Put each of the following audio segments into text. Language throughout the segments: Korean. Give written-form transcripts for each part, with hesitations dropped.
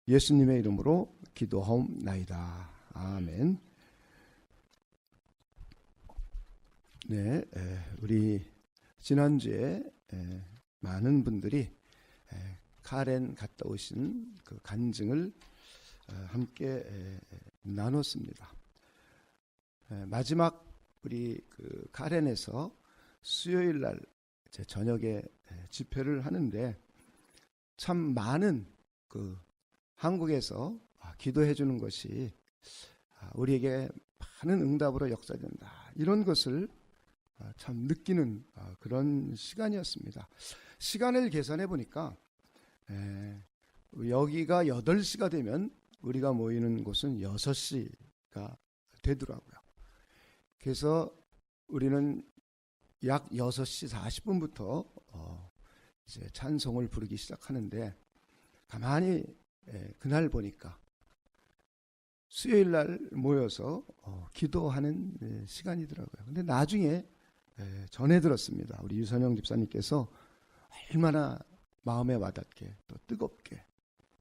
예수님의 이름으로 기도하옵나이다. 아멘. 네, 우리 지난주에 많은 분들이 카렌 갔다 오신 그 간증을 함께 나눴습니다. 마지막 우리 그 카렌에서 수요일 날 저녁에 집회를 하는데 참 많은 그 한국에서 기도해 주는 것이 우리에게 많은 응답으로 역사된다, 이런 것을 참 느끼는 그런 시간이었습니다. 시간을 계산해 보니까 여기가 8시가 되면 우리가 모이는 곳은 6시가 되더라고요. 그래서 우리는 약 6시 40분부터 이제 찬송을 부르기 시작하는데, 가만히 그날 보니까 수요일 날 모여서 기도하는 시간이더라고요. 근데 나중에 전해 들었습니다. 우리 유선영 집사님께서 얼마나 마음에 와닿게 또 뜨겁게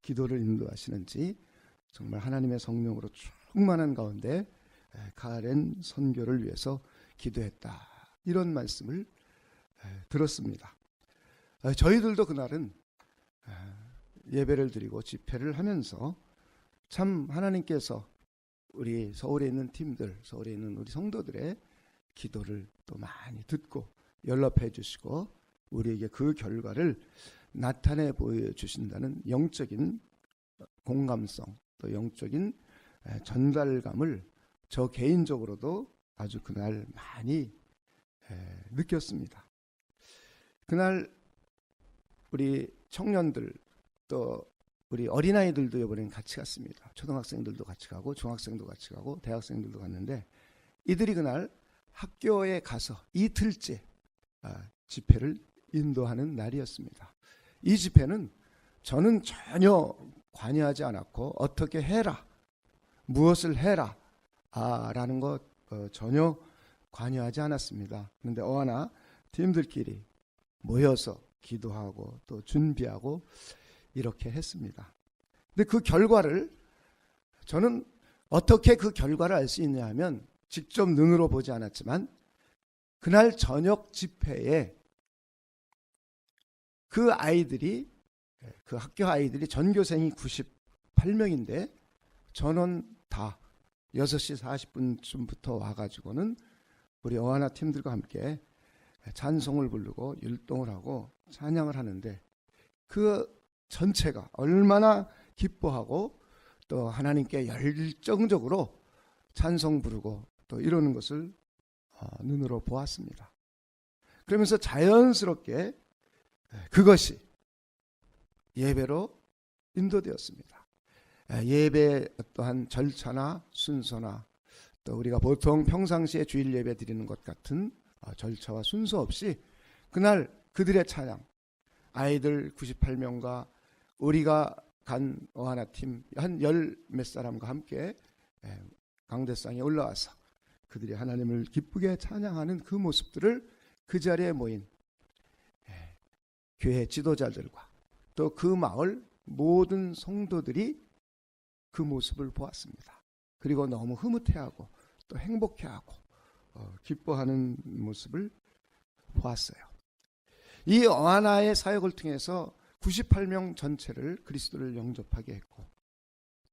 기도를 인도하시는지, 정말 하나님의 성령으로 충만한 가운데 카렌 선교를 위해서 기도했다, 이런 말씀을 들었습니다. 저희들도 그날은 예배를 드리고 집회를 하면서 참 하나님께서 우리 서울에 있는 팀들, 서울에 있는 우리 성도들의 기도를 또 많이 듣고 연락해 주시고 우리에게 그 결과를 나타내 보여주신다는 영적인 공감성, 또 영적인 전달감을 저 개인적으로도 아주 그날 많이 느꼈습니다. 그날 우리 청년들, 또 우리 어린아이들도 이번엔 같이 갔습니다. 초등학생들도 같이 가고 중학생도 같이 가고 대학생들도 갔는데, 이들이 그날 학교에 가서 이틀째 집회를 인도하는 날이었습니다. 이 집회는 저는 전혀 관여하지 않았고, 어떻게 해라, 무엇을 해라 라는 것 전혀 관여하지 않았습니다. 그런데 어하나 팀들끼리 모여서 기도하고 또 준비하고 이렇게 했습니다. 근데 그 결과를, 저는 어떻게 그 결과를 알 수 있냐 하면, 직접 눈으로 보지 않았지만 그날 저녁 집회에 그 아이들이, 그 학교 아이들이 전교생이 98명인데 전원 다 6시 40분쯤부터 와가지고는 우리 어하나 팀들과 함께 찬송을 부르고 율동을 하고 찬양을 하는데, 그 전체가 얼마나 기뻐하고 또 하나님께 열정적으로 찬송 부르고 또 이러는 것을 눈으로 보았습니다. 그러면서 자연스럽게 그것이 예배로 인도되었습니다. 예배 어떠한 절차나 순서나 또 우리가 보통 평상시에 주일 예배 드리는 것 같은 절차와 순서 없이 그날 그들의 찬양, 아이들 98명과 우리가 간 어하나 팀 한 10몇 사람과 함께 강대상에 올라와서 그들이 하나님을 기쁘게 찬양하는 그 모습들을 그 자리에 모인 교회 지도자들과 또 그 마을 모든 성도들이 그 모습을 보았습니다. 그리고 너무 흐뭇해하고 또 행복해하고 기뻐하는 모습을 보았어요. 이 어하나의 사역을 통해서 98명 전체를 그리스도를 영접하게 했고,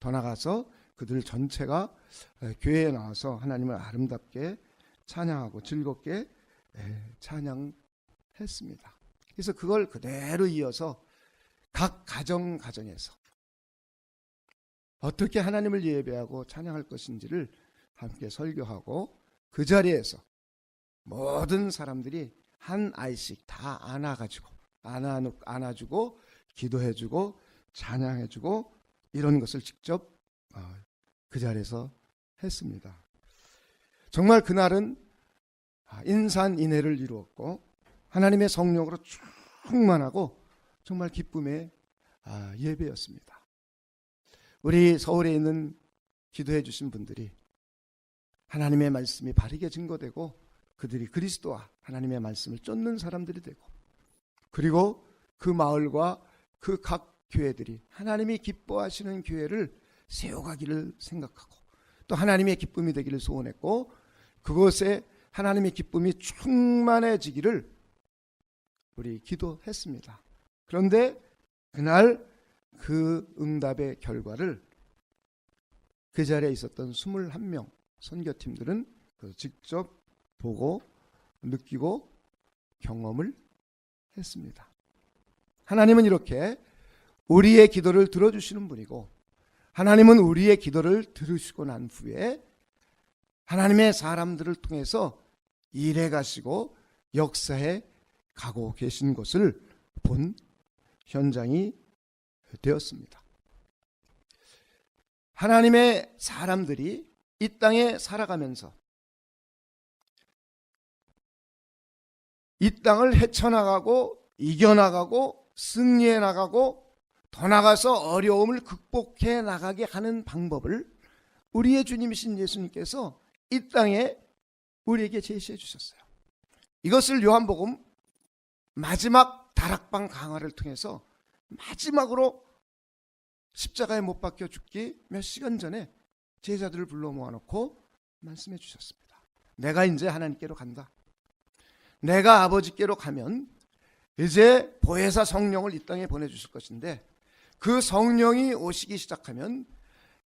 더 나아가서 그들 전체가 교회에 나와서 하나님을 아름답게 찬양하고 즐겁게 찬양했습니다. 그래서 그걸 그대로 이어서 각 가정에서 어떻게 하나님을 예배하고 찬양할 것인지를 함께 설교하고, 그 자리에서 모든 사람들이 한 아이씩 다 안아주고 기도해주고 찬양해주고 이런 것을 직접 그 자리에서 했습니다. 정말 그날은 인산인해를 이루었고 하나님의 성령으로 충만하고 정말 기쁨의 예배였습니다. 우리 서울에 있는 기도해 주신 분들이 하나님의 말씀이 바르게 증거되고 그들이 그리스도와 하나님의 말씀을 쫓는 사람들이 되고, 그리고 그 마을과 그 각 교회들이 하나님이 기뻐하시는 교회를 세워가기를 생각하고 또 하나님의 기쁨이 되기를 소원했고 그곳에 하나님의 기쁨이 충만해지기를 우리 기도했습니다. 그런데 그날 그 응답의 결과를 그 자리에 있었던 21명 선교팀들은 직접 보고 느끼고 경험을 했습니다. 하나님은 이렇게 우리의 기도를 들어주시는 분이고 하나님은 우리의 기도를 들으시고 난 후에 하나님의 사람들을 통해서 일해 가시고 역사해 가고 계신 것을 본 현장이 되었습니다. 하나님의 사람들이 이 땅에 살아가면서 이 땅을 헤쳐나가고 이겨나가고 승리해 나가고 더 나가서 어려움을 극복해 나가게 하는 방법을 우리의 주님이신 예수님께서 이 땅에 우리에게 제시해 주셨어요. 이것을 요한복음 마지막 다락방 강화를 통해서 마지막으로 십자가에 못 박혀 죽기 몇 시간 전에 제자들을 불러 모아놓고 말씀해 주셨습니다. 내가 이제 하나님께로 간다. 내가 아버지께로 가면 이제 보혜사 성령을 이 땅에 보내주실 것인데 그 성령이 오시기 시작하면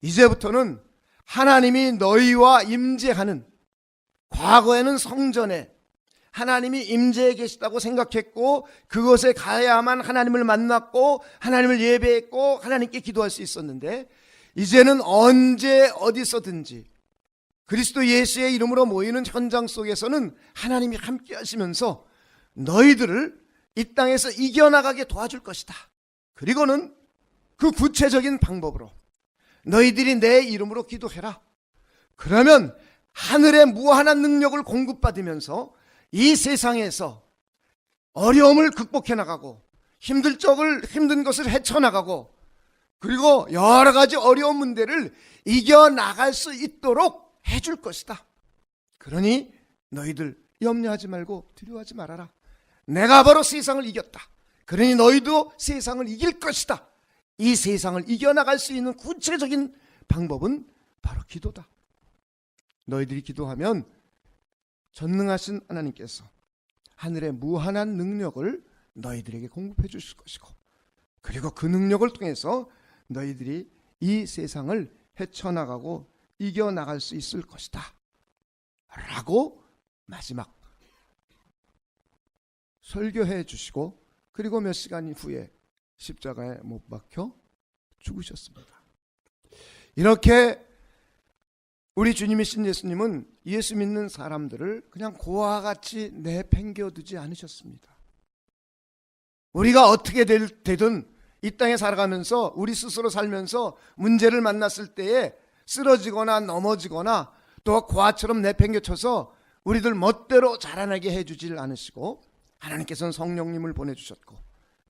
이제부터는 하나님이 너희와 임재하는, 과거에는 성전에 하나님이 임재해 계시다고 생각했고 그곳에 가야만 하나님을 만났고 하나님을 예배했고 하나님께 기도할 수 있었는데 이제는 언제 어디서든지 그리스도 예수의 이름으로 모이는 현장 속에서는 하나님이 함께 하시면서 너희들을 이 땅에서 이겨나가게 도와줄 것이다. 그리고는 그 구체적인 방법으로 너희들이 내 이름으로 기도해라. 그러면 하늘의 무한한 능력을 공급받으면서 이 세상에서 어려움을 극복해 나가고 힘든 것을 헤쳐나가고 그리고 여러 가지 어려운 문제를 이겨나갈 수 있도록 해줄 것이다. 그러니 너희들 염려하지 말고 두려워하지 말아라. 내가 바로 세상을 이겼다. 그러니 너희도 세상을 이길 것이다. 이 세상을 이겨나갈 수 있는 구체적인 방법은 바로 기도다. 너희들이 기도하면 전능하신 하나님께서 하늘의 무한한 능력을 너희들에게 공급해 주실 것이고 그리고 그 능력을 통해서 너희들이 이 세상을 헤쳐나가고 이겨나갈 수 있을 것이다 라고 마지막 설교해 주시고 그리고 몇 시간 후에 십자가에 못 박혀 죽으셨습니다. 이렇게 우리 주님이신 예수님은 예수 믿는 사람들을 그냥 고아와 같이 내팽겨두지 않으셨습니다. 우리가 어떻게 되든 이 땅에 살아가면서 우리 스스로 살면서 문제를 만났을 때에 쓰러지거나 넘어지거나 또 고아처럼 내팽겨쳐서 우리들 멋대로 자라나게 해주질 않으시고 하나님께서는 성령님을 보내주셨고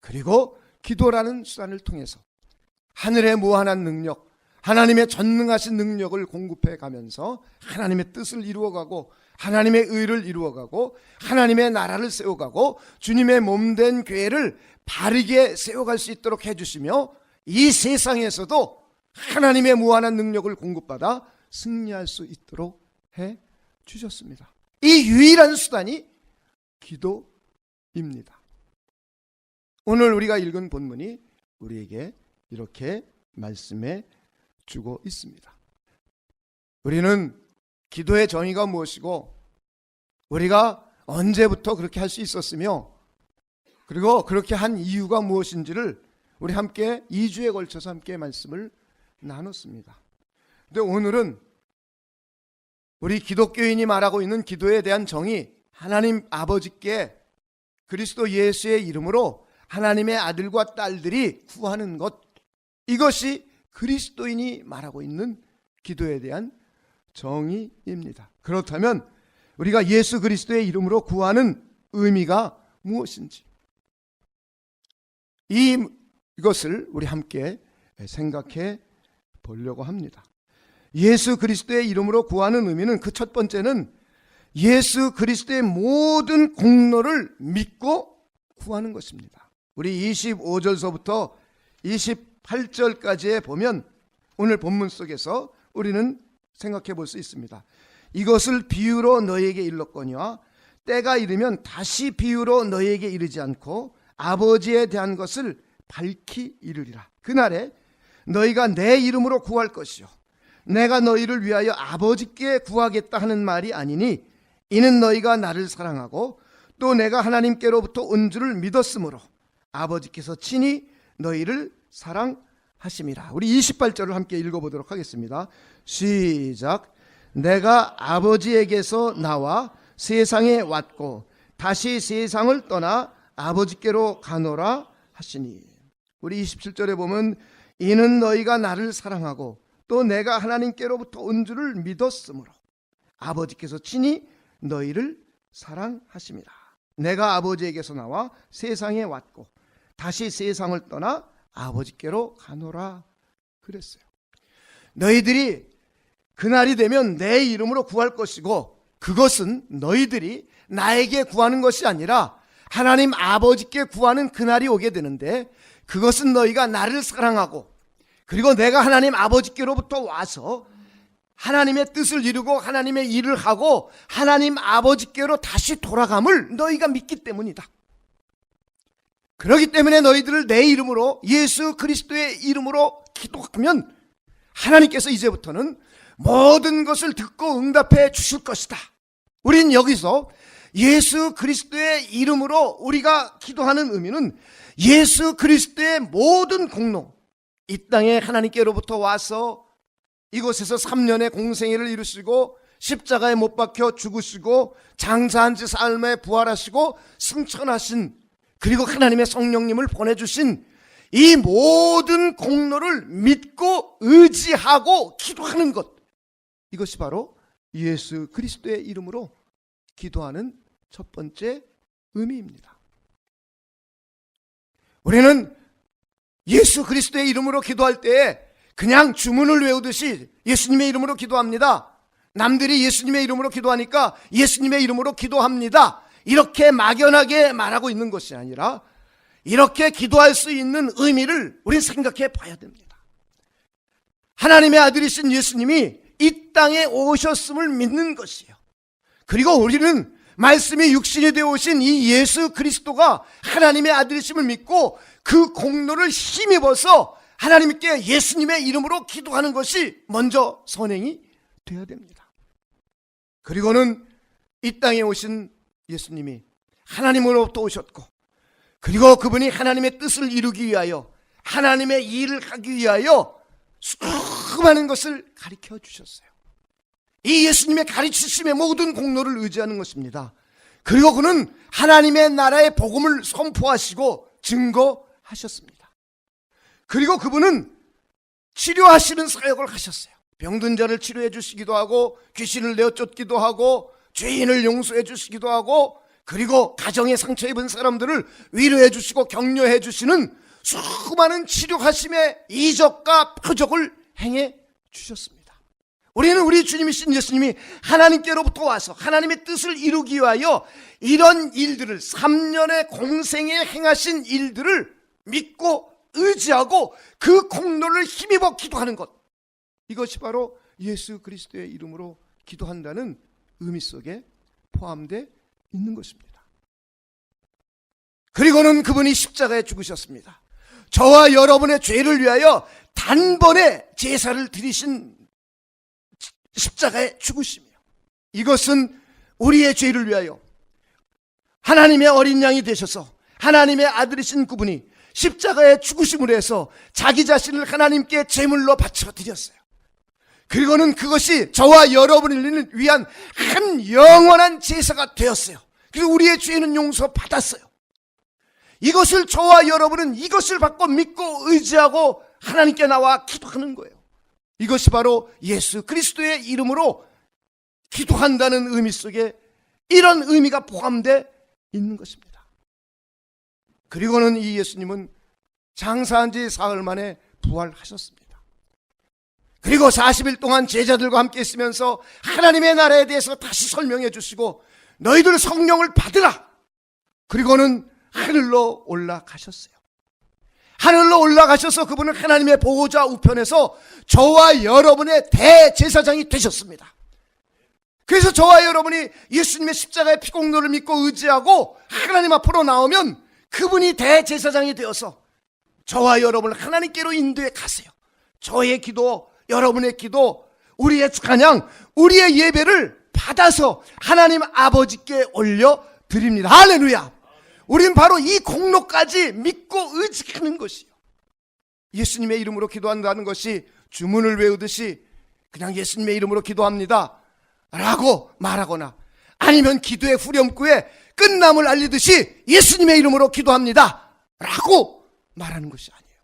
그리고 기도라는 수단을 통해서 하늘의 무한한 능력, 하나님의 전능하신 능력을 공급해 가면서 하나님의 뜻을 이루어가고 하나님의 의를 이루어가고 하나님의 나라를 세워가고 주님의 몸된 교회를 바르게 세워갈 수 있도록 해주시며 이 세상에서도 하나님의 무한한 능력을 공급받아 승리할 수 있도록 해주셨습니다. 이 유일한 수단이 기도입니다. 오늘 우리가 읽은 본문이 우리에게 이렇게 말씀해 주고 있습니다. 우리는 기도의 정의가 무엇이고 우리가 언제부터 그렇게 할 수 있었으며 그리고 그렇게 한 이유가 무엇인지를 우리 함께 2주에 걸쳐서 함께 말씀을 나눴습니다. 근데 오늘은 우리 기독교인이 말하고 있는 기도에 대한 정의, 하나님 아버지께 그리스도 예수의 이름으로 하나님의 아들과 딸들이 구하는 것, 이것이 그리스도인이 말하고 있는 기도에 대한 정의입니다. 그렇다면 우리가 예수 그리스도의 이름으로 구하는 의미가 무엇인지 이것을 우리 함께 생각해 보려고 합니다. 예수 그리스도의 이름으로 구하는 의미는 그 첫 번째는 예수 그리스도의 모든 공로를 믿고 구하는 것입니다. 우리 25절서부터 28절까지에 보면 오늘 본문 속에서 우리는 생각해 볼 수 있습니다. 이것을 비유로 너희에게 일렀거니와 때가 이르면 다시 비유로 너희에게 이르지 않고 아버지에 대한 것을 밝히 이르리라. 그날에 너희가 내 이름으로 구할 것이요 내가 너희를 위하여 아버지께 구하겠다 하는 말이 아니니 이는 너희가 나를 사랑하고 또 내가 하나님께로부터 온 줄을 믿었으므로 아버지께서 친히 너희를 사랑하심이라. 우리 28절을 함께 읽어보도록 하겠습니다. 시작. 내가 아버지에게서 나와 세상에 왔고 다시 세상을 떠나 아버지께로 가노라 하시니. 우리 27절에 보면 이는 너희가 나를 사랑하고 또 내가 하나님께로부터 온 줄을 믿었으므로 아버지께서 친히 너희를 사랑하심이라. 내가 아버지에게서 나와 세상에 왔고 다시 세상을 떠나 아버지께로 가노라 그랬어요. 너희들이 그날이 되면 내 이름으로 구할 것이고 그것은 너희들이 나에게 구하는 것이 아니라 하나님 아버지께 구하는 그날이 오게 되는데 그것은 너희가 나를 사랑하고 그리고 내가 하나님 아버지께로부터 와서 하나님의 뜻을 이루고 하나님의 일을 하고 하나님 아버지께로 다시 돌아감을 너희가 믿기 때문이다. 그렇기 때문에 너희들을 내 이름으로 예수 그리스도의 이름으로 기도하면 하나님께서 이제부터는 모든 것을 듣고 응답해 주실 것이다. 우린 여기서 예수 그리스도의 이름으로 우리가 기도하는 의미는 예수 그리스도의 모든 공로, 이 땅에 하나님께로부터 와서 이곳에서 3년의 공생애를 이루시고 십자가에 못 박혀 죽으시고 장사한 지 삶에 부활하시고 승천하신 그리고 하나님의 성령님을 보내주신 이 모든 공로를 믿고 의지하고 기도하는 것, 이것이 바로 예수 그리스도의 이름으로 기도하는 첫 번째 의미입니다. 우리는 예수 그리스도의 이름으로 기도할 때에 그냥 주문을 외우듯이 예수님의 이름으로 기도합니다. 남들이 예수님의 이름으로 기도하니까 예수님의 이름으로 기도합니다. 이렇게 막연하게 말하고 있는 것이 아니라 이렇게 기도할 수 있는 의미를 우리는 생각해 봐야 됩니다. 하나님의 아들이신 예수님이 이 땅에 오셨음을 믿는 것이에요. 그리고 우리는 말씀이 육신이 되어 오신 이 예수 그리스도가 하나님의 아들이심을 믿고 그 공로를 힘입어서 하나님께 예수님의 이름으로 기도하는 것이 먼저 선행이 되어야 됩니다. 그리고는 이 땅에 오신 예수님이 하나님으로부터 오셨고 그리고 그분이 하나님의 뜻을 이루기 위하여 하나님의 일을 하기 위하여 수많은 것을 가르쳐 주셨어요. 이 예수님의 가르치심의 모든 공로를 의지하는 것입니다. 그리고 그는 하나님의 나라의 복음을 선포하시고 증거하셨습니다. 그리고 그분은 치료하시는 사역을 하셨어요. 병든 자를 치료해 주시기도 하고 귀신을 내어 쫓기도 하고 죄인을 용서해 주시기도 하고 그리고 가정에 상처 입은 사람들을 위로해 주시고 격려해 주시는 수많은 치료하심의 이적과 표적을 행해 주셨습니다. 우리는 우리 주님이신 예수님이 하나님께로부터 와서 하나님의 뜻을 이루기 위하여 이런 일들을 3년의 공생에 행하신 일들을 믿고 의지하고 그 공로를 힘입어 기도하는 것, 이것이 바로 예수 그리스도의 이름으로 기도한다는 의미 속에 포함되어 있는 것입니다. 그리고는 그분이 십자가에 죽으셨습니다. 저와 여러분의 죄를 위하여 단번에 제사를 드리신 십자가에 죽으시며 이것은 우리의 죄를 위하여 하나님의 어린 양이 되셔서 하나님의 아들이신 그분이 십자가에 죽으심으로 해서 자기 자신을 하나님께 제물로 바쳐 드렸어요. 그리고는 그것이 저와 여러분을 위한 한 영원한 제사가 되었어요. 그리고 우리의 죄는 용서받았어요. 이것을 저와 여러분은 이것을 받고 믿고 의지하고 하나님께 나와 기도하는 거예요. 이것이 바로 예수 그리스도의 이름으로 기도한다는 의미 속에 이런 의미가 포함되어 있는 것입니다. 그리고는 이 예수님은 장사한 지 사흘 만에 부활하셨습니다. 그리고 40일 동안 제자들과 함께 있으면서 하나님의 나라에 대해서 다시 설명해 주시고 너희들 성령을 받으라. 그리고는 하늘로 올라가셨어요. 하늘로 올라가셔서 그분은 하나님의 보호자 우편에서 저와 여러분의 대제사장이 되셨습니다. 그래서 저와 여러분이 예수님의 십자가의 피공로를 믿고 의지하고 하나님 앞으로 나오면 그분이 대제사장이 되어서 저와 여러분을 하나님께로 인도해 가세요. 저의 기도, 여러분의 기도, 우리의 찬양, 우리의 예배를 받아서 하나님 아버지께 올려드립니다. 할렐루야. 우린 바로 이 공로까지 믿고 의지하는 것이요, 예수님의 이름으로 기도한다는 것이 주문을 외우듯이 그냥 예수님의 이름으로 기도합니다 라고 말하거나, 아니면 기도의 후렴구에 끝남을 알리듯이 예수님의 이름으로 기도합니다 라고 말하는 것이 아니에요.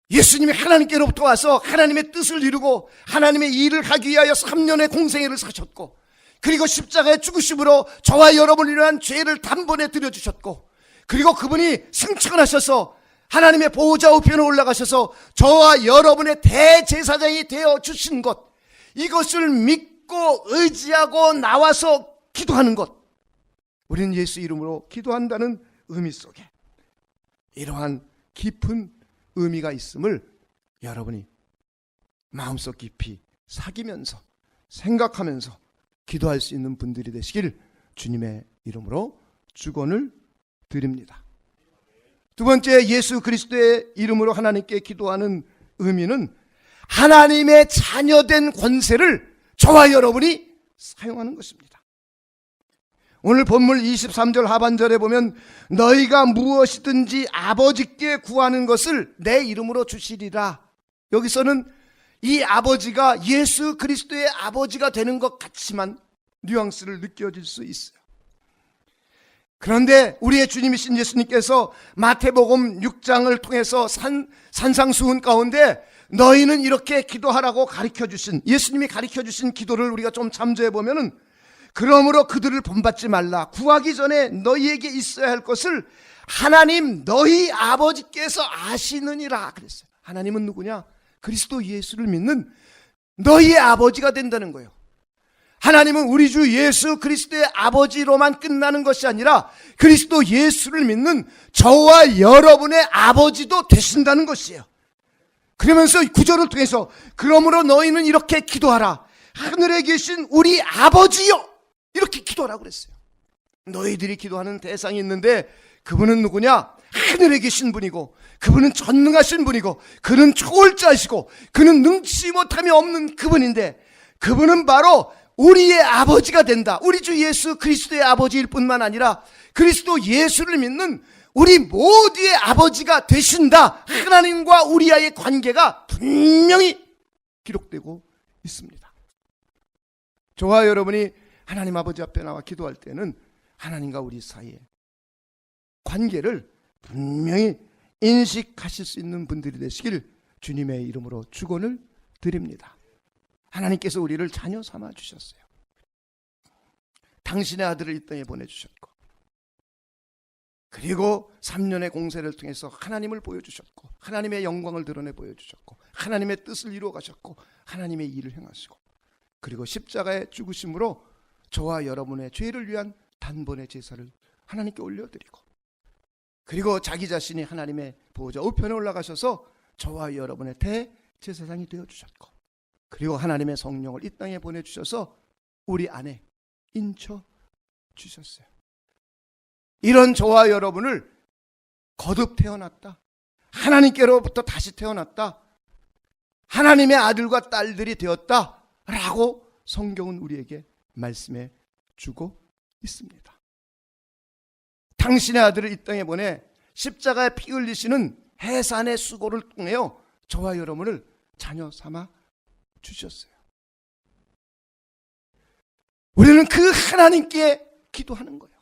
예수님이 하나님께로부터 와서 하나님의 뜻을 이루고 하나님의 일을 하기 위하여 3년의 공생애를 사셨고, 그리고 십자가의 죽으심으로 저와 여러분을 위한 죄를 단번에 들여주셨고, 그리고 그분이 승천하셔서 하나님의 보호자 우편에 올라가셔서 저와 여러분의 대제사장이 되어주신 것, 이것을 믿고 의지하고 나와서 기도하는 것, 우리는 예수 이름으로 기도한다는 의미 속에 이러한 깊은 의미가 있음을 여러분이 마음속 깊이 사귀면서 생각하면서 기도할 수 있는 분들이 되시길 주님의 이름으로 축원을 드립니다. 두 번째, 예수 그리스도의 이름으로 하나님께 기도하는 의미는 하나님의 자녀된 권세를 저와 여러분이 사용하는 것입니다. 오늘 본문 23절 하반절에 보면 너희가 무엇이든지 아버지께 구하는 것을 내 이름으로 주시리라. 여기서는 이 아버지가 예수 그리스도의 아버지가 되는 것 같지만 뉘앙스를 느껴질 수 있어요. 그런데 우리의 주님이신 예수님께서 마태복음 6장을 통해서 산상수훈 가운데 너희는 이렇게 기도하라고 가르쳐주신, 예수님이 가르쳐주신 기도를 우리가 좀 참조해 보면은, 그러므로 그들을 본받지 말라. 구하기 전에 너희에게 있어야 할 것을 하나님 너희 아버지께서 아시느니라 그랬어요. 하나님은 누구냐? 그리스도 예수를 믿는 너희의 아버지가 된다는 거예요. 하나님은 우리 주 예수 그리스도의 아버지로만 끝나는 것이 아니라 그리스도 예수를 믿는 저와 여러분의 아버지도 되신다는 것이에요. 그러면서 구절을 통해서 그러므로 너희는 이렇게 기도하라. 하늘에 계신 우리 아버지요, 이렇게 기도하라고 그랬어요. 너희들이 기도하는 대상이 있는데 그분은 누구냐? 하늘에 계신 분이고, 그분은 전능하신 분이고, 그는 초월자이시고, 그는 능치 못함이 없는 그분인데, 그분은 바로 우리의 아버지가 된다. 우리 주 예수 그리스도의 아버지일 뿐만 아니라 그리스도 예수를 믿는 우리 모두의 아버지가 되신다. 하나님과 우리와의 관계가 분명히 기록되고 있습니다. 저와 여러분이 하나님 아버지 앞에 나와 기도할 때는 하나님과 우리 사이의 관계를 분명히 인식하실 수 있는 분들이 되시길 주님의 이름으로 축원을 드립니다. 하나님께서 우리를 자녀 삼아 주셨어요. 당신의 아들을 이 땅에 보내주셨고, 그리고 3년의 공세를 통해서 하나님을 보여주셨고, 하나님의 영광을 드러내 보여주셨고, 하나님의 뜻을 이루어 가셨고, 하나님의 일을 행하시고, 그리고 십자가의 죽으심으로 저와 여러분의 죄를 위한 단번의 제사를 하나님께 올려드리고, 그리고 자기 자신이 하나님의 보호자 우편에 올라가셔서 저와 여러분의 대제사장이 되어주셨고, 그리고 하나님의 성령을 이 땅에 보내주셔서 우리 안에 인쳐 주셨어요. 이런 저와 여러분을 거듭 태어났다, 하나님께로부터 다시 태어났다, 하나님의 아들과 딸들이 되었다 라고 성경은 우리에게 말씀해 주고 있습니다. 당신의 아들을 이 땅에 보내 십자가에 피 흘리시는 해산의 수고를 통하여 저와 여러분을 자녀 삼아 주셨어요. 우리는 그 하나님께 기도하는 거예요.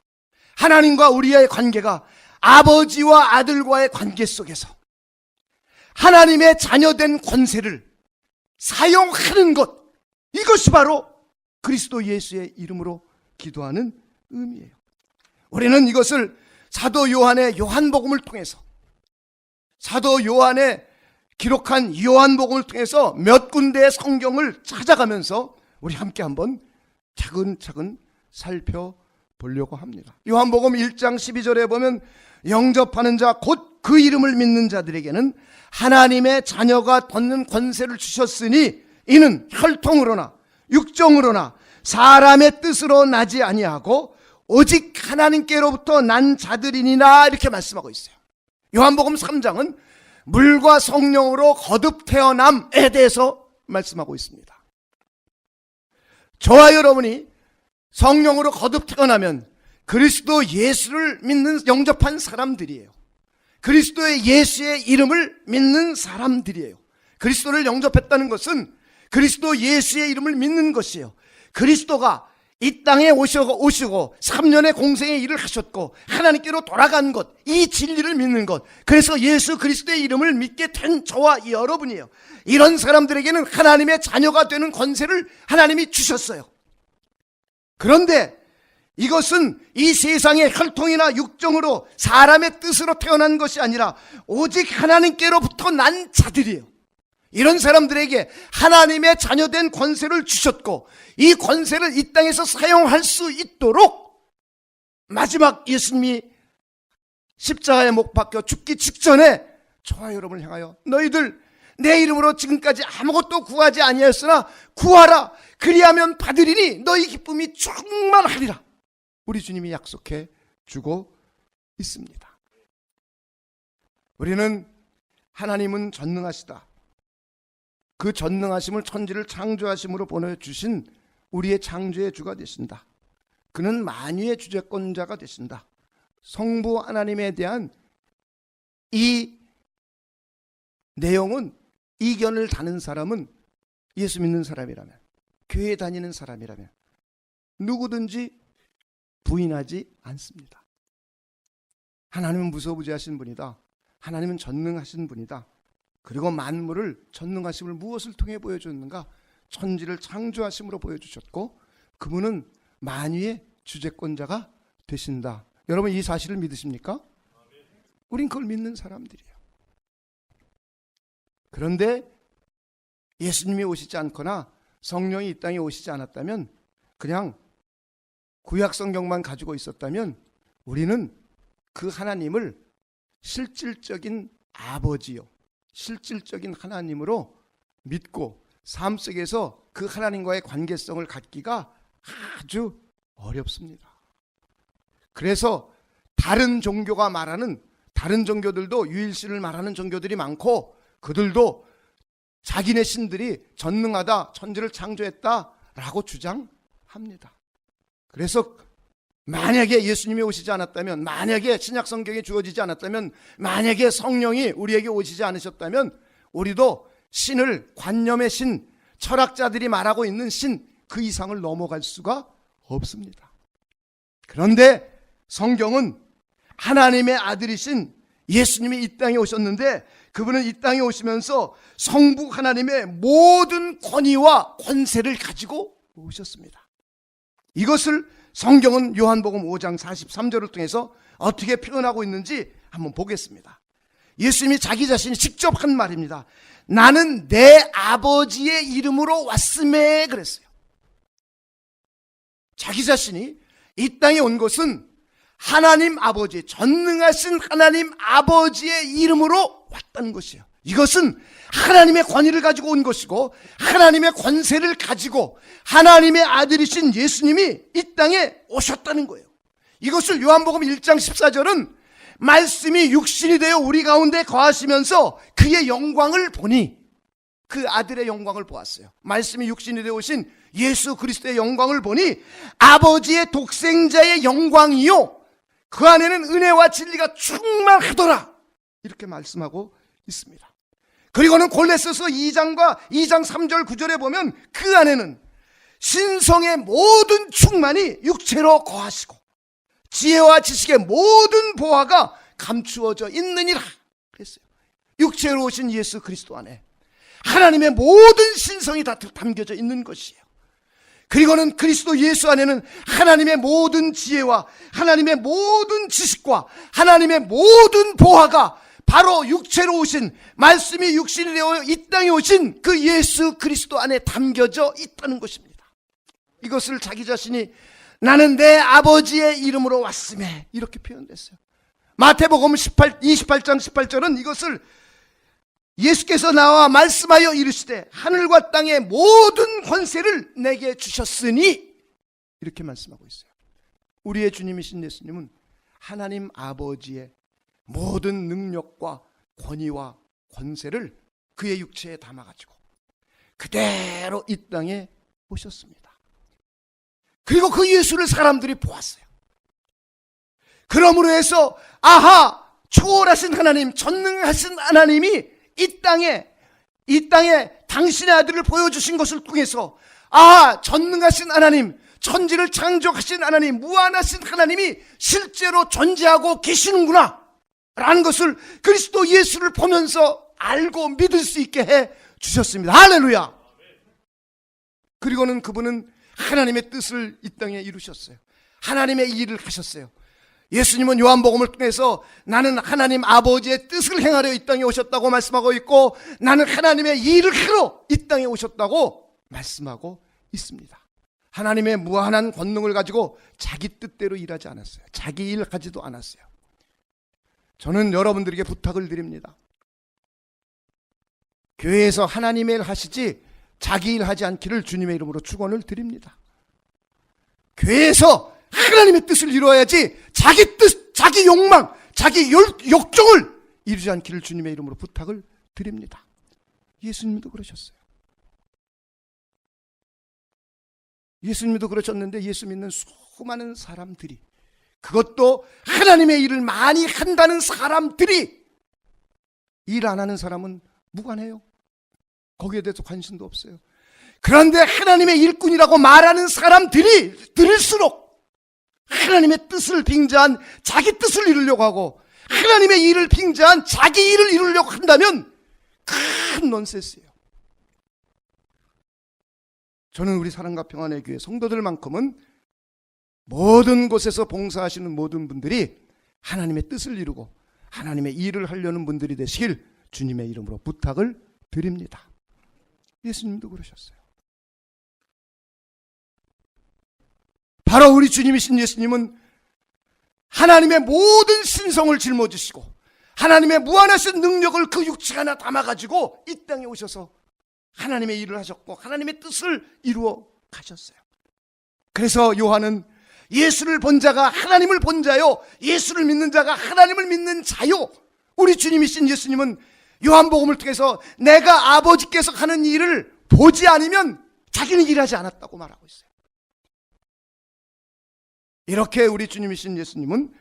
하나님과 우리의 관계가 아버지와 아들과의 관계 속에서 하나님의 자녀된 권세를 사용하는 것, 이것이 바로 그리스도 예수의 이름으로 기도하는 의미예요. 우리는 이것을 사도 요한의 요한복음을 통해서, 사도 요한의 기록한 요한복음을 통해서 몇 군데의 성경을 찾아가면서 우리 함께 한번 차근차근 살펴보려고 합니다. 요한복음 1장 12절에 보면 영접하는 자 곧 그 이름을 믿는 자들에게는 하나님의 자녀가 되는 권세를 주셨으니 이는 혈통으로나 육정으로나 사람의 뜻으로 나지 아니하고 오직 하나님께로부터 난 자들이니라, 이렇게 말씀하고 있어요. 요한복음 3장은 물과 성령으로 거듭 태어남에 대해서 말씀하고 있습니다. 저와 여러분이 성령으로 거듭 태어나면 그리스도 예수를 믿는 영접한 사람들이에요. 그리스도의 예수의 이름을 믿는 사람들이에요. 그리스도를 영접했다는 것은 그리스도 예수의 이름을 믿는 것이에요. 그리스도가 이 땅에 오시고 3년의 공생의 일을 하셨고 하나님께로 돌아간 것, 이 진리를 믿는 것, 그래서 예수 그리스도의 이름을 믿게 된 저와 여러분이에요. 이런 사람들에게는 하나님의 자녀가 되는 권세를 하나님이 주셨어요. 그런데 이것은 이 세상의 혈통이나 육정으로 사람의 뜻으로 태어난 것이 아니라 오직 하나님께로부터 난 자들이에요. 이런 사람들에게 하나님의 자녀된 권세를 주셨고 이 권세를 이 땅에서 사용할 수 있도록 마지막 예수님이 십자가에 못 박혀 죽기 직전에 저와 여러분을 향하여 너희들 내 이름으로 지금까지 아무것도 구하지 아니하였으나 구하라, 그리하면 받으리니 너희 기쁨이 충만하리라, 우리 주님이 약속해 주고 있습니다. 우리는 하나님은 전능하시다, 그 전능하심을 천지를 창조하심으로 보내주신 우리의 창조의 주가 되신다. 그는 만유의 주재권자가 되신다. 성부 하나님에 대한 이 내용은 이견을 다는 사람은 예수 믿는 사람이라면, 교회 다니는 사람이라면 누구든지 부인하지 않습니다. 하나님은 무소부재하신 분이다. 하나님은 전능하신 분이다. 그리고 만물을 전능하심을 무엇을 통해 보여줬는가? 천지를 창조하심으로 보여주셨고 그분은 만유의 주재권자가 되신다. 여러분 이 사실을 믿으십니까? 우린 그걸 믿는 사람들이에요. 그런데 예수님이 오시지 않거나 성령이 이 땅에 오시지 않았다면, 그냥 구약 성경만 가지고 있었다면 우리는 그 하나님을 실질적인 아버지요, 실질적인 하나님으로 믿고 삶 속에서 그 하나님과의 관계성을 갖기가 아주 어렵습니다. 그래서 다른 종교가 말하는, 다른 종교들도 유일신을 말하는 종교들이 많고 그들도 자기네 신들이 전능하다, 천지를 창조했다라고 주장합니다. 그래서 만약에 예수님이 오시지 않았다면, 만약에 신약 성경이 주어지지 않았다면, 만약에 성령이 우리에게 오시지 않으셨다면 우리도 신을, 관념의 신, 철학자들이 말하고 있는 신, 그 이상을 넘어갈 수가 없습니다. 그런데 성경은 하나님의 아들이신 예수님이 이 땅에 오셨는데 그분은 이 땅에 오시면서 성부 하나님의 모든 권위와 권세를 가지고 오셨습니다. 이것을 성경은 요한복음 5장 43절을 통해서 어떻게 표현하고 있는지 한번 보겠습니다. 예수님이 자기 자신이 직접 한 말입니다. 나는 내 아버지의 이름으로 왔음에, 그랬어요. 자기 자신이 이 땅에 온 것은 하나님 아버지, 전능하신 하나님 아버지의 이름으로 왔다는 것이에요. 이것은 하나님의 권위를 가지고 온 것이고 하나님의 권세를 가지고 하나님의 아들이신 예수님이 이 땅에 오셨다는 거예요. 이것을 요한복음 1장 14절은 말씀이 육신이 되어 우리 가운데 거하시면서 그의 영광을 보니, 그 아들의 영광을 보았어요. 말씀이 육신이 되어 오신 예수 그리스도의 영광을 보니 아버지의 독생자의 영광이요 그 안에는 은혜와 진리가 충만하더라, 이렇게 말씀하고 있습니다. 그리고는 골로새서 2장과 2장 3절 9절에 보면 그 안에는 신성의 모든 충만이 육체로 거하시고 지혜와 지식의 모든 보화가 감추어져 있느니라 그랬어요. 육체로 오신 예수 그리스도 안에 하나님의 모든 신성이 다 담겨져 있는 것이에요. 그리고는 그리스도 예수 안에는 하나님의 모든 지혜와 하나님의 모든 지식과 하나님의 모든 보화가 바로 육체로 오신, 말씀이 육신이 되어 이 땅에 오신 그 예수 그리스도 안에 담겨져 있다는 것입니다. 이것을 자기 자신이 나는 내 아버지의 이름으로 왔음에, 이렇게 표현됐어요. 마태복음 28장 18절은 이것을 예수께서 나와 말씀하여 이르시되 하늘과 땅의 모든 권세를 내게 주셨으니 이렇게 말씀하고 있어요. 우리의 주님이신 예수님은 하나님 아버지의 모든 능력과 권위와 권세를 그의 육체에 담아가지고 그대로 이 땅에 오셨습니다. 그리고 그 예수를 사람들이 보았어요. 그러므로 해서 아하, 초월하신 하나님, 전능하신 하나님이 이 땅에 당신의 아들을 보여주신 것을 통해서 아, 전능하신 하나님, 천지를 창조하신 하나님, 무한하신 하나님이 실제로 존재하고 계시는구나 라는 것을 그리스도 예수를 보면서 알고 믿을 수 있게 해 주셨습니다. 할렐루야. 그리고는 그분은 하나님의 뜻을 이 땅에 이루셨어요. 하나님의 일을 하셨어요. 예수님은 요한복음을 통해서 나는 하나님 아버지의 뜻을 행하려 이 땅에 오셨다고 말씀하고 있고, 나는 하나님의 일을 하러 이 땅에 오셨다고 말씀하고 있습니다. 하나님의 무한한 권능을 가지고 자기 뜻대로 일하지 않았어요. 자기 일 하지도 않았어요. 저는 여러분들에게 부탁을 드립니다. 교회에서 하나님의 일 하시지 자기 일 하지 않기를 주님의 이름으로 축원을 드립니다. 교회에서 하나님의 뜻을 이루어야지 자기 뜻, 자기 욕망, 자기 욕정을 이루지 않기를 주님의 이름으로 부탁을 드립니다. 예수님도 그러셨어요. 예수님도 그러셨는데 예수 믿는 수많은 사람들이, 그것도 하나님의 일을 많이 한다는 사람들이 일 안 하는 사람은 무관해요. 거기에 대해서 관심도 없어요. 그런데 하나님의 일꾼이라고 말하는 사람들이 들을수록 하나님의 뜻을 빙자한 자기 뜻을 이루려고 하고 하나님의 일을 빙자한 자기 일을 이루려고 한다면 큰 넌센스예요. 저는 우리 사랑과 평안의 교회 성도들만큼은 모든 곳에서 봉사하시는 모든 분들이 하나님의 뜻을 이루고 하나님의 일을 하려는 분들이 되시길 주님의 이름으로 부탁을 드립니다. 예수님도 그러셨어요. 바로 우리 주님이신 예수님은 하나님의 모든 신성을 짊어지시고 하나님의 무한하신 능력을 그 육체 하나 담아가지고 이 땅에 오셔서 하나님의 일을 하셨고 하나님의 뜻을 이루어 가셨어요. 그래서 요한은 예수를 본 자가 하나님을 본 자요, 예수를 믿는 자가 하나님을 믿는 자요. 우리 주님이신 예수님은 요한복음을 통해서 내가 아버지께서 하는 일을 보지 않으면 자기는 일하지 않았다고 말하고 있어요. 이렇게 우리 주님이신 예수님은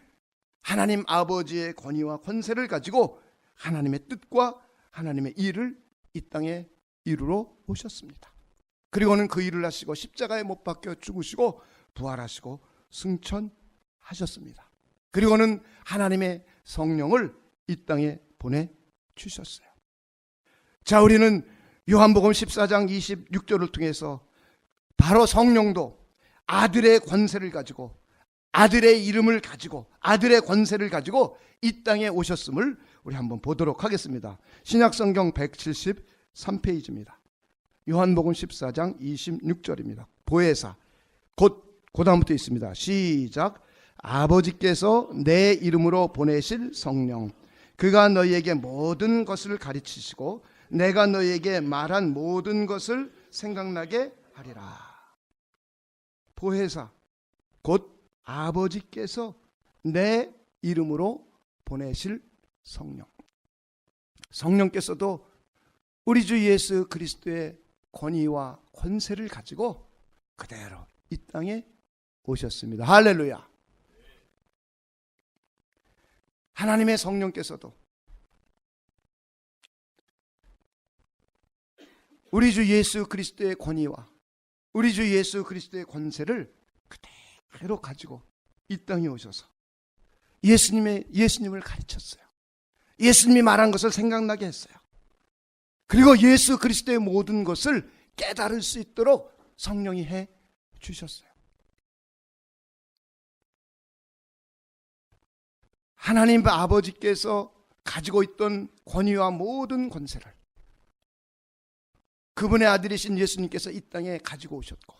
하나님 아버지의 권위와 권세를 가지고 하나님의 뜻과 하나님의 일을 이 땅에 이루러 오셨습니다. 그리고는 그 일을 하시고 십자가에 못 박혀 죽으시고 부활하시고 승천하셨습니다. 그리고는 하나님의 성령을 이 땅에 보내주셨어요. 자, 우리는 요한복음 14장 26절을 통해서 바로 성령도 아들의 권세를 가지고 아들의 이름을 가지고 아들의 권세를 가지고 이 땅에 오셨음을 우리 한번 보도록 하겠습니다. 신약성경 173페이지입니다. 요한복음 14장 26절입니다. 보혜사, 곧 다음부터 있습니다. 시작. 아버지께서 내 이름으로 보내실 성령, 그가 너희에게 모든 것을 가르치시고 내가 너희에게 말한 모든 것을 생각나게 하리라. 보혜사, 곧 아버지께서 내 이름으로 보내실 성령. 성령께서도 우리 주 예수 그리스도의 권위와 권세를 가지고 그대로 이 땅에 오셨습니다. 할렐루야. 하나님의 성령께서도 우리 주 예수 그리스도의 권위와 우리 주 예수 그리스도의 권세를 그대로 가지고 이 땅에 오셔서 예수님을 가르쳤어요. 예수님이 말한 것을 생각나게 했어요. 그리고 예수 그리스도의 모든 것을 깨달을 수 있도록 성령이 해 주셨어요. 하나님 아버지께서 가지고 있던 권위와 모든 권세를 그분의 아들이신 예수님께서 이 땅에 가지고 오셨고,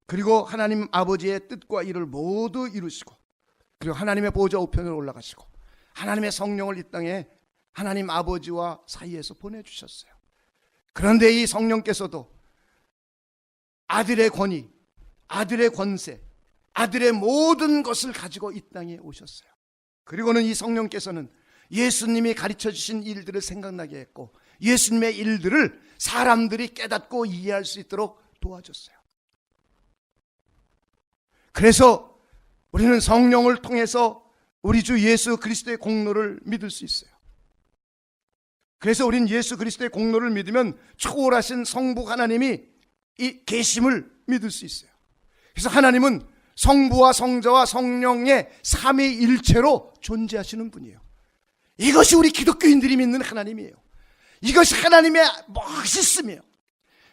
그리고 하나님 아버지의 뜻과 일을 모두 이루시고, 그리고 하나님의 보좌 우편으로 올라가시고 하나님의 성령을 이 땅에 하나님 아버지와 사이에서 보내주셨어요. 그런데 이 성령께서도 아들의 권위, 아들의 권세, 아들의 모든 것을 가지고 이 땅에 오셨어요. 그리고는 이 성령께서는 예수님이 가르쳐 주신 일들을 생각나게 했고 예수님의 일들을 사람들이 깨닫고 이해할 수 있도록 도와줬어요. 그래서 우리는 성령을 통해서 우리 주 예수 그리스도의 공로를 믿을 수 있어요. 그래서 우리는 예수 그리스도의 공로를 믿으면 초월하신 성부 하나님이 이 계심을 믿을 수 있어요. 그래서 하나님은 성부와 성자와 성령의 삼위일체로 존재하시는 분이에요. 이것이 우리 기독교인들이 믿는 하나님이에요. 이것이 하나님의 멋있음이에요.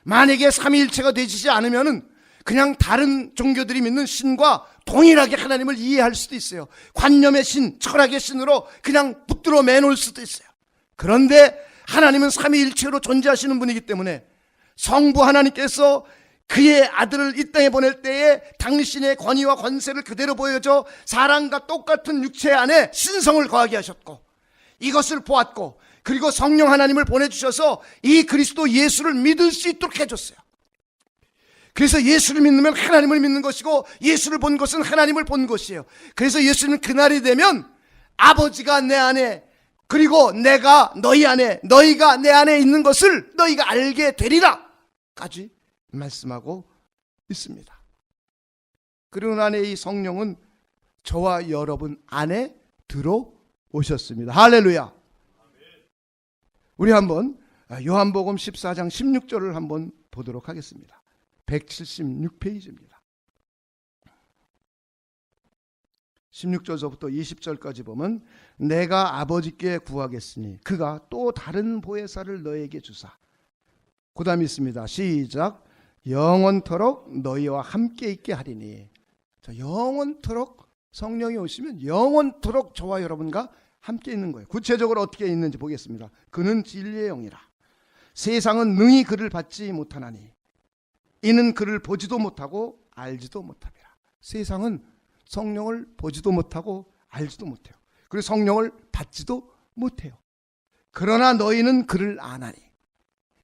만약에 삼위일체가 되지 않으면은 그냥 다른 종교들이 믿는 신과 동일하게 하나님을 이해할 수도 있어요. 관념의 신, 철학의 신으로 그냥 붙들어 매놓을 수도 있어요. 그런데 하나님은 삼위일체로 존재하시는 분이기 때문에 성부 하나님께서 그의 아들을 이 땅에 보낼 때에 당신의 권위와 권세를 그대로 보여줘 사람과 똑같은 육체 안에 신성을 거하게 하셨고 이것을 보았고 그리고 성령 하나님을 보내주셔서 이 그리스도 예수를 믿을 수 있도록 해줬어요. 그래서 예수를 믿으면 하나님을 믿는 것이고 예수를 본 것은 하나님을 본 것이에요. 그래서 예수는 그날이 되면 아버지가 내 안에 그리고 내가 너희 안에 너희가 내 안에 있는 것을 너희가 알게 되리라 까지 말씀하고 있습니다. 그리고 안에 이 성령은 저와 여러분 안에 들어오셨습니다. 할렐루야. 우리 한번 요한복음 14장 16절을 한번 보도록 하겠습니다. 176페이지입니다. 16절서부터 20절까지 보면 내가 아버지께 구하겠으니 그가 또 다른 보혜사를 너에게 주사. 그 다음에 있습니다. 시작. 영원토록 너희와 함께 있게 하리니. 자, 영원토록 성령이 오시면 영원토록 저와 여러분과 함께 있는 거예요. 구체적으로 어떻게 있는지 보겠습니다. 그는 진리의 영이라. 세상은 능히 그를 받지 못하나니 이는 그를 보지도 못하고 알지도 못함이라. 세상은 성령을 보지도 못하고 알지도 못해요. 그리고 성령을 받지도 못해요. 그러나 너희는 그를 아나니.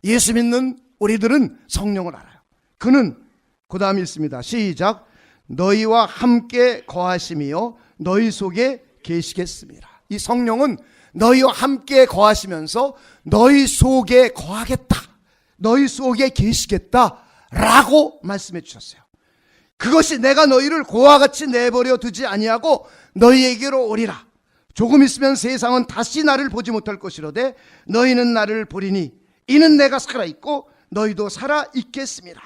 예수 믿는 우리들은 성령을 알아요. 그는 그 다음에 있습니다. 시작. 너희와 함께 거하심이요 너희 속에 계시겠습니다. 이 성령은 너희와 함께 거하시면서 너희 속에 거하겠다, 너희 속에 계시겠다 라고 말씀해 주셨어요. 그것이 내가 너희를 고와 같이 내버려 두지 아니하고 너희에게로 오리라. 조금 있으면 세상은 다시 나를 보지 못할 것이로되 너희는 나를 보리니 이는 내가 살아있고 너희도 살아있겠습니다.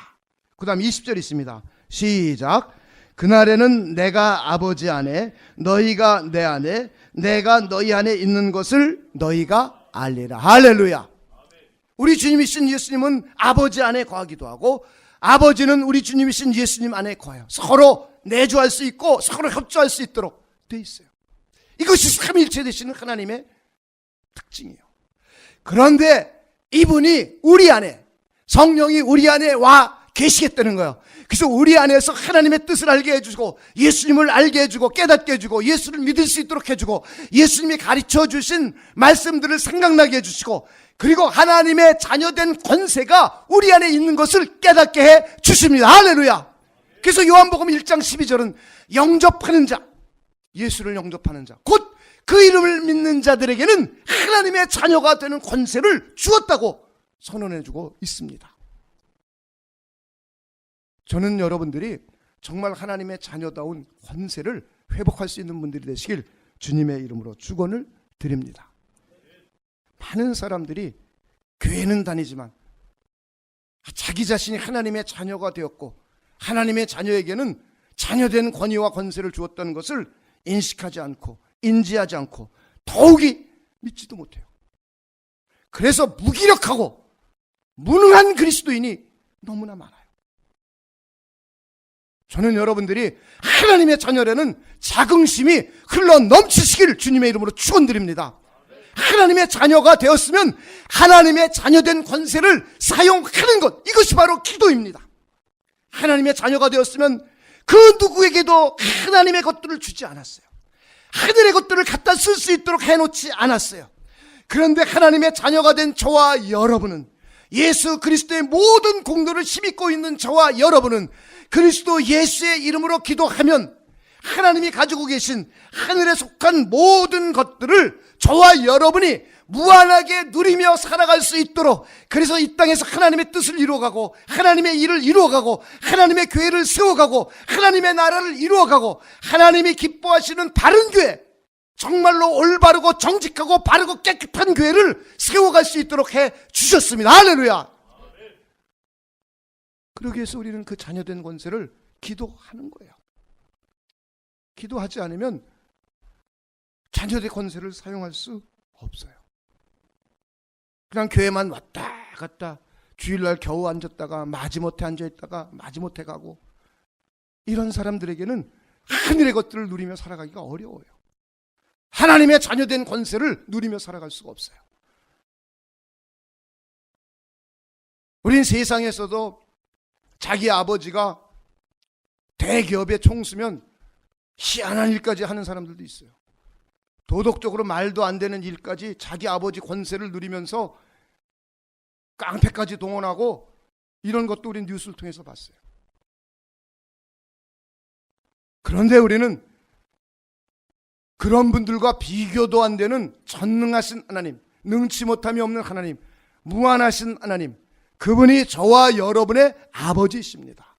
그 다음 20절 있습니다. 시작. 그날에는 내가 아버지 안에 너희가 내 안에 내가 너희 안에 있는 것을 너희가 알리라. 할렐루야. 우리 주님이신 예수님은 아버지 안에 거하기도 하고 아버지는 우리 주님이신 예수님 안에 거해요. 서로 내주할 수 있고 서로 협조할 수 있도록 돼 있어요. 이것이 삼위일체 되시는 하나님의 특징이에요. 그런데 이분이 우리 안에, 성령이 우리 안에 와 계시겠다는 거예요. 그래서 우리 안에서 하나님의 뜻을 알게 해주고 예수님을 알게 해주고 깨닫게 해주고 예수를 믿을 수 있도록 해주고 예수님이 가르쳐 주신 말씀들을 생각나게 해주시고 그리고 하나님의 자녀된 권세가 우리 안에 있는 것을 깨닫게 해 주십니다. 할렐루야. 그래서 요한복음 1장 12절은 영접하는 자, 예수를 영접하는 자, 곧 그 이름을 믿는 자들에게는 하나님의 자녀가 되는 권세를 주었다고 선언해주고 있습니다. 저는 여러분들이 정말 하나님의 자녀다운 권세를 회복할 수 있는 분들이 되시길 주님의 이름으로 축원을 드립니다. 많은 사람들이 교회는 다니지만 자기 자신이 하나님의 자녀가 되었고 하나님의 자녀에게는 자녀된 권위와 권세를 주었다는 것을 인식하지 않고 인지하지 않고 더욱이 믿지도 못해요. 그래서 무기력하고 무능한 그리스도인이 너무나 많아요. 저는 여러분들이 하나님의 자녀라는 자긍심이 흘러 넘치시길 주님의 이름으로 축원드립니다. 하나님의 자녀가 되었으면 하나님의 자녀된 권세를 사용하는 것, 이것이 바로 기도입니다. 하나님의 자녀가 되었으면 그 누구에게도 하나님의 것들을 주지 않았어요. 하늘의 것들을 갖다 쓸 수 있도록 해놓지 않았어요. 그런데 하나님의 자녀가 된 저와 여러분은, 예수 그리스도의 모든 공로를 힘입고 있는 저와 여러분은 그리스도 예수의 이름으로 기도하면 하나님이 가지고 계신 하늘에 속한 모든 것들을 저와 여러분이 무한하게 누리며 살아갈 수 있도록, 그래서 이 땅에서 하나님의 뜻을 이루어가고 하나님의 일을 이루어가고 하나님의 교회를 세워가고 하나님의 나라를 이루어가고 하나님이 기뻐하시는 바른 교회, 정말로 올바르고 정직하고 바르고 깨끗한 교회를 세워갈 수 있도록 해 주셨습니다. 할렐루야. 그러기 위해서 우리는 그 자녀된 권세를 기도하는 거예요. 기도하지 않으면 자녀된 권세를 사용할 수 없어요. 그냥 교회만 왔다 갔다, 주일날 겨우 앉았다가 마지못해 앉아있다가 마지못해 가고, 이런 사람들에게는 하늘의 것들을 누리며 살아가기가 어려워요. 하나님의 자녀된 권세를 누리며 살아갈 수가 없어요. 우린 세상에서도 자기 아버지가 대기업의 총수면 희한한 일까지 하는 사람들도 있어요. 도덕적으로 말도 안 되는 일까지 자기 아버지 권세를 누리면서 깡패까지 동원하고, 이런 것도 우린 뉴스를 통해서 봤어요. 그런데 우리는 그런 분들과 비교도 안 되는 전능하신 하나님, 능치 못함이 없는 하나님, 무한하신 하나님, 그분이 저와 여러분의 아버지이십니다.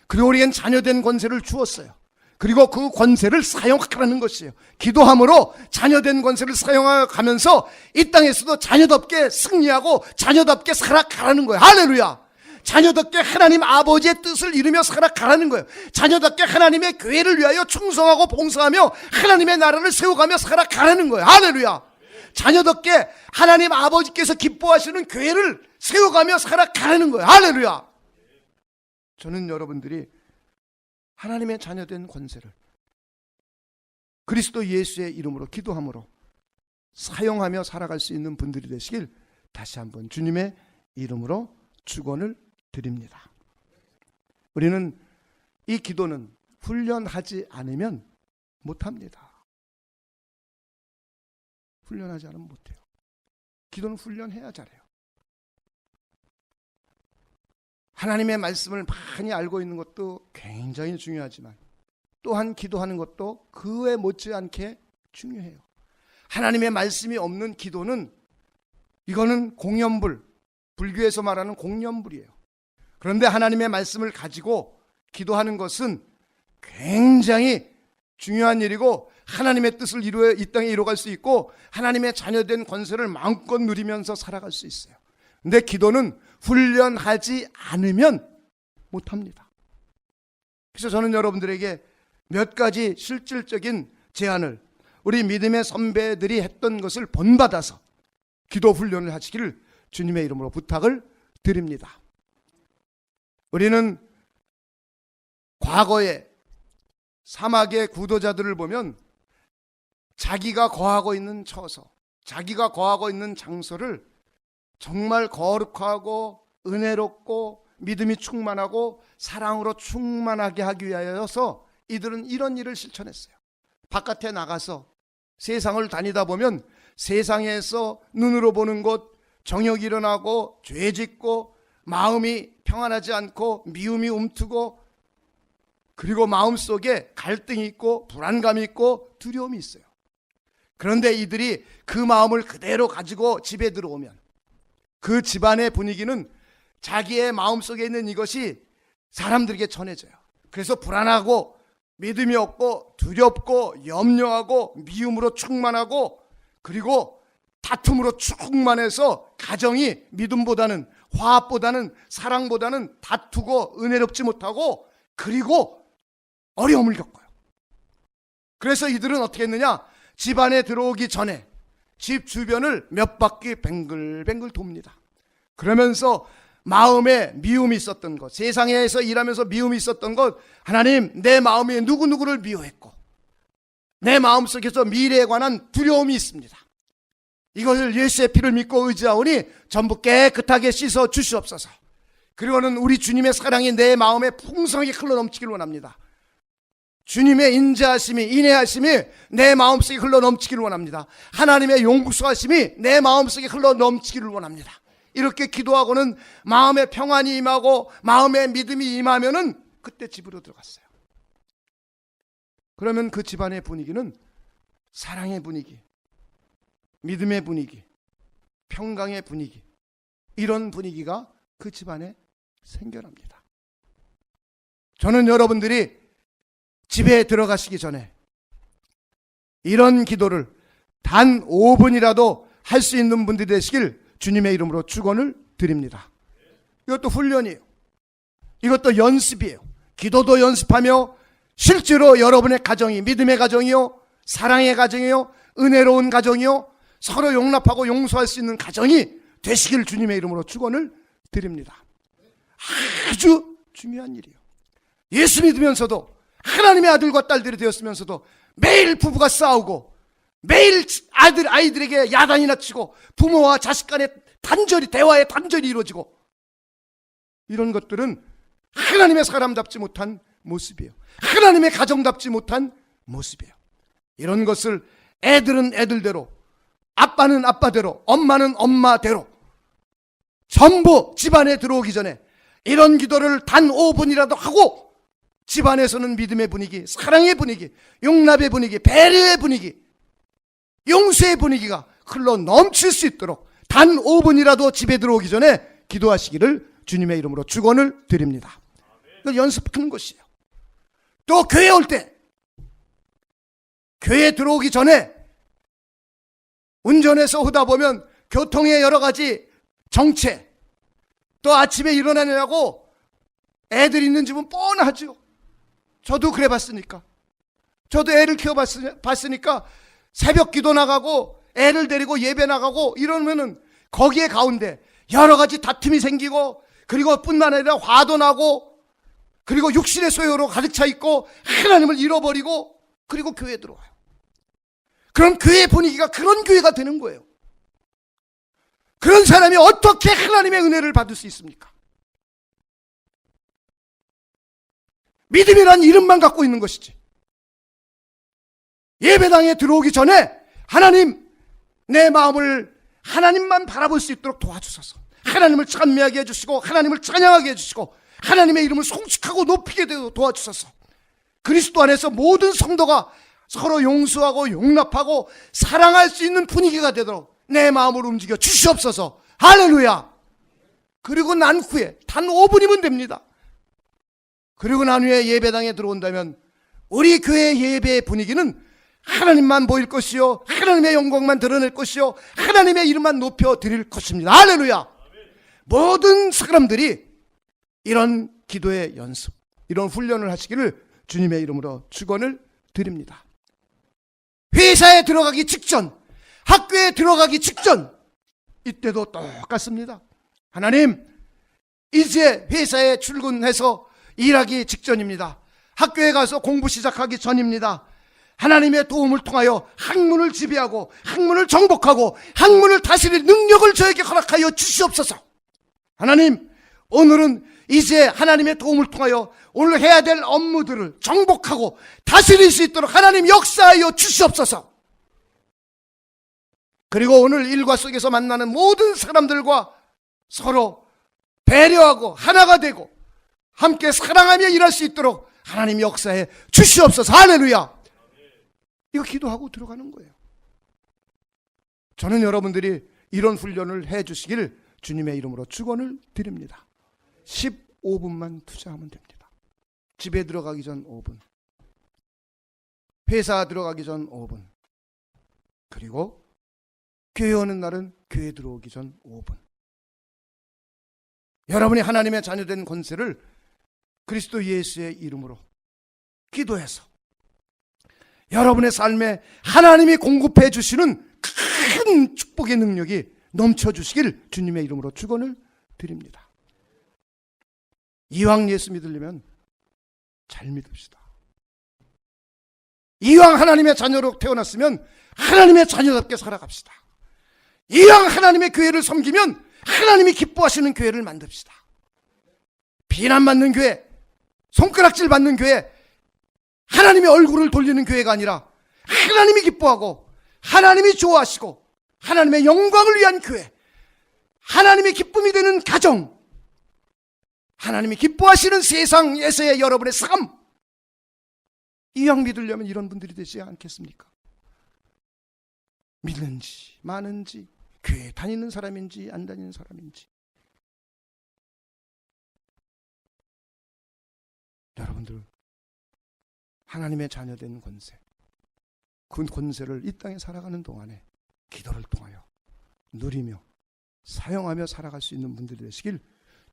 그리고 우리에겐 자녀된 권세를 주었어요. 그리고 그 권세를 사용하라는 것이에요. 기도함으로 자녀된 권세를 사용하면서 이 땅에서도 자녀답게 승리하고 자녀답게 살아가라는 거예요. 할렐루야. 자녀답게 하나님 아버지의 뜻을 이루며 살아가라는 거예요. 자녀답게 하나님의 교회를 위하여 충성하고 봉사하며 하나님의 나라를 세워가며 살아가라는 거예요. 할렐루야. 자녀답게 하나님 아버지께서 기뻐하시는 교회를 세워가며 살아가라는 거예요. 할렐루야. 저는 여러분들이 하나님의 자녀된 권세를 그리스도 예수의 이름으로 기도함으로 사용하며 살아갈 수 있는 분들이 되시길 다시 한번 주님의 이름으로 축원을 드립니다. 우리는 이 기도는 훈련하지 않으면 못합니다. 훈련하지 않으면 못해요. 기도는 훈련해야 잘해요. 하나님의 말씀을 많이 알고 있는 것도 굉장히 중요하지만, 또한 기도하는 것도 그에 못지않게 중요해요. 하나님의 말씀이 없는 기도는, 이거는 공연불, 불교에서 말하는 공연불이에요. 그런데 하나님의 말씀을 가지고 기도하는 것은 굉장히 중요한 일이고, 하나님의 뜻을 이 땅에 이루어갈 수 있고 하나님의 자녀된 권세를 마음껏 누리면서 살아갈 수 있어요. 근데 기도는 훈련하지 않으면 못합니다. 그래서 저는 여러분들에게 몇 가지 실질적인 제안을, 우리 믿음의 선배들이 했던 것을 본받아서 기도 훈련을 하시기를 주님의 이름으로 부탁을 드립니다. 우리는 과거에 사막의 구도자들을 보면 자기가 거하고 있는 처소, 자기가 거하고 있는 장소를 정말 거룩하고 은혜롭고 믿음이 충만하고 사랑으로 충만하게 하기 위하여서 이들은 이런 일을 실천했어요. 바깥에 나가서 세상을 다니다 보면 세상에서 눈으로 보는 것, 정욕이 일어나고 죄 짓고 마음이 평안하지 않고 미움이 움트고, 그리고 마음속에 갈등이 있고 불안감이 있고 두려움이 있어요. 그런데 이들이 그 마음을 그대로 가지고 집에 들어오면 그 집안의 분위기는 자기의 마음속에 있는 이것이 사람들에게 전해져요. 그래서 불안하고 믿음이 없고 두렵고 염려하고 미움으로 충만하고, 그리고 다툼으로 충만해서 가정이 믿음보다는, 화합보다는, 사랑보다는 다투고 은혜롭지 못하고, 그리고 어려움을 겪어요. 그래서 이들은 어떻게 했느냐, 집 안에 들어오기 전에 집 주변을 몇 바퀴 뱅글뱅글 돕니다. 그러면서 마음에 미움이 있었던 것, 세상에서 일하면서 미움이 있었던 것, 하나님, 내 마음이 누구누구를 미워했고 내 마음속에서 미래에 관한 두려움이 있습니다. 이것을 예수의 피를 믿고 의지하오니 전부 깨끗하게 씻어 주시옵소서. 그리고는 우리 주님의 사랑이 내 마음에 풍성하게 흘러넘치길 원합니다. 주님의 인자하심이, 인애하심이 내 마음속에 흘러 넘치기를 원합니다. 하나님의 용서하심이 내 마음속에 흘러 넘치기를 원합니다. 이렇게 기도하고는 마음의 평안이 임하고 마음의 믿음이 임하면은 그때 집으로 들어갔어요. 그러면 그 집안의 분위기는 사랑의 분위기, 믿음의 분위기, 평강의 분위기, 이런 분위기가 그 집안에 생겨납니다. 저는 여러분들이 집에 들어가시기 전에 이런 기도를 단 5분이라도 할 수 있는 분들이 되시길 주님의 이름으로 축원을 드립니다. 이것도 훈련이에요. 이것도 연습이에요. 기도도 연습하며 실제로 여러분의 가정이 믿음의 가정이요, 사랑의 가정이요, 은혜로운 가정이요, 서로 용납하고 용서할 수 있는 가정이 되시길 주님의 이름으로 축원을 드립니다. 아주 중요한 일이에요. 예수 믿으면서도 하나님의 아들과 딸들이 되었으면서도 매일 부부가 싸우고 매일 아이들에게 야단이나 치고 부모와 자식 간의 대화의 단절이 이루어지고, 이런 것들은 하나님의 사람답지 못한 모습이에요. 하나님의 가정답지 못한 모습이에요. 이런 것을 애들은 애들대로, 아빠는 아빠대로, 엄마는 엄마대로 전부 집안에 들어오기 전에 이런 기도를 단 5분이라도 하고 집안에서는 믿음의 분위기, 사랑의 분위기, 용납의 분위기, 배려의 분위기, 용서의 분위기가 흘러 넘칠 수 있도록 단 5분이라도 집에 들어오기 전에 기도하시기를 주님의 이름으로 축원을 드립니다. 이걸 연습하는 것이에요. 또 교회 올 때, 교회 들어오기 전에 운전해서 오다 보면 교통의 여러 가지 정체, 또 아침에 일어나느라고 애들 있는 집은 뻔하죠. 저도 그래 봤으니까. 저도 애를 키워봤으니까 새벽 기도 나가고 애를 데리고 예배 나가고 이러면은 거기에 가운데 여러 가지 다툼이 생기고, 그리고 뿐만 아니라 화도 나고, 그리고 육신의 소요로 가득 차 있고 하나님을 잃어버리고, 그리고 교회에 들어와요. 그럼 교회 분위기가 그런 교회가 되는 거예요. 그런 사람이 어떻게 하나님의 은혜를 받을 수 있습니까? 믿음이란 이름만 갖고 있는 것이지. 예배당에 들어오기 전에 하나님, 내 마음을 하나님만 바라볼 수 있도록 도와주소서. 하나님을 찬미하게 해주시고 하나님을 찬양하게 해주시고 하나님의 이름을 송축하고 높이게 도와주소서. 그리스도 안에서 모든 성도가 서로 용서하고 용납하고 사랑할 수 있는 분위기가 되도록 내 마음을 움직여 주시옵소서. 할렐루야. 그리고 난 후에 단 5분이면 됩니다. 그리고 난 후에 예배당에 들어온다면 우리 교회 예배의 분위기는 하나님만 보일 것이요, 하나님의 영광만 드러낼 것이요, 하나님의 이름만 높여 드릴 것입니다. 할렐루야. 모든 사람들이 이런 기도의 연습, 이런 훈련을 하시기를 주님의 이름으로 축원을 드립니다. 회사에 들어가기 직전, 학교에 들어가기 직전, 이때도 똑같습니다. 하나님, 이제 회사에 출근해서 일하기 직전입니다. 학교에 가서 공부 시작하기 전입니다. 하나님의 도움을 통하여 학문을 지배하고 학문을 정복하고 학문을 다스릴 능력을 저에게 허락하여 주시옵소서. 하나님, 오늘은 이제 하나님의 도움을 통하여 오늘 해야 될 업무들을 정복하고 다스릴 수 있도록 하나님 역사하여 주시옵소서. 그리고 오늘 일과 속에서 만나는 모든 사람들과 서로 배려하고 하나가 되고 함께 사랑하며 일할 수 있도록 하나님 역사해 주시옵소서. 할렐루야. 이거 기도하고 들어가는 거예요. 저는 여러분들이 이런 훈련을 해 주시기를 주님의 이름으로 축원을 드립니다. 15분만 투자하면 됩니다. 집에 들어가기 전 5분, 회사 들어가기 전 5분, 그리고 교회 오는 날은 교회 들어오기 전 5분. 여러분이 하나님의 자녀된 권세를 그리스도 예수의 이름으로 기도해서 여러분의 삶에 하나님이 공급해 주시는 큰 축복의 능력이 넘쳐주시길 주님의 이름으로 축원을 드립니다. 이왕 예수 믿으려면 잘 믿읍시다. 이왕 하나님의 자녀로 태어났으면 하나님의 자녀답게 살아갑시다. 이왕 하나님의 교회를 섬기면 하나님이 기뻐하시는 교회를 만듭시다. 비난받는 교회, 손가락질 받는 교회, 하나님의 얼굴을 돌리는 교회가 아니라 하나님이 기뻐하고 하나님이 좋아하시고 하나님의 영광을 위한 교회, 하나님의 기쁨이 되는 가정, 하나님이 기뻐하시는 세상에서의 여러분의 삶, 이왕 믿으려면 이런 분들이 되지 않겠습니까? 믿는지 마는지, 교회 다니는 사람인지 안 다니는 사람인지, 여러분들 하나님의 자녀된 권세, 그 권세를 이 땅에 살아가는 동안에 기도를 통하여 누리며 사용하며 살아갈 수 있는 분들이 되시길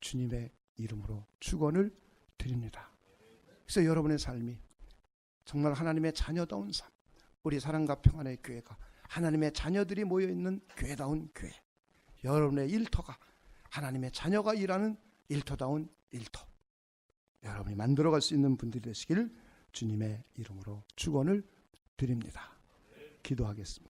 주님의 이름으로 축원을 드립니다. 그래서 여러분의 삶이 정말 하나님의 자녀다운 삶, 우리 사랑과 평안의 교회가 하나님의 자녀들이 모여있는 교회다운 교회, 여러분의 일터가 하나님의 자녀가 일하는 일터다운 일터, 여러분이 만들어갈 수 있는 분들이 되시길 주님의 이름으로 축원을 드립니다. 기도하겠습니다.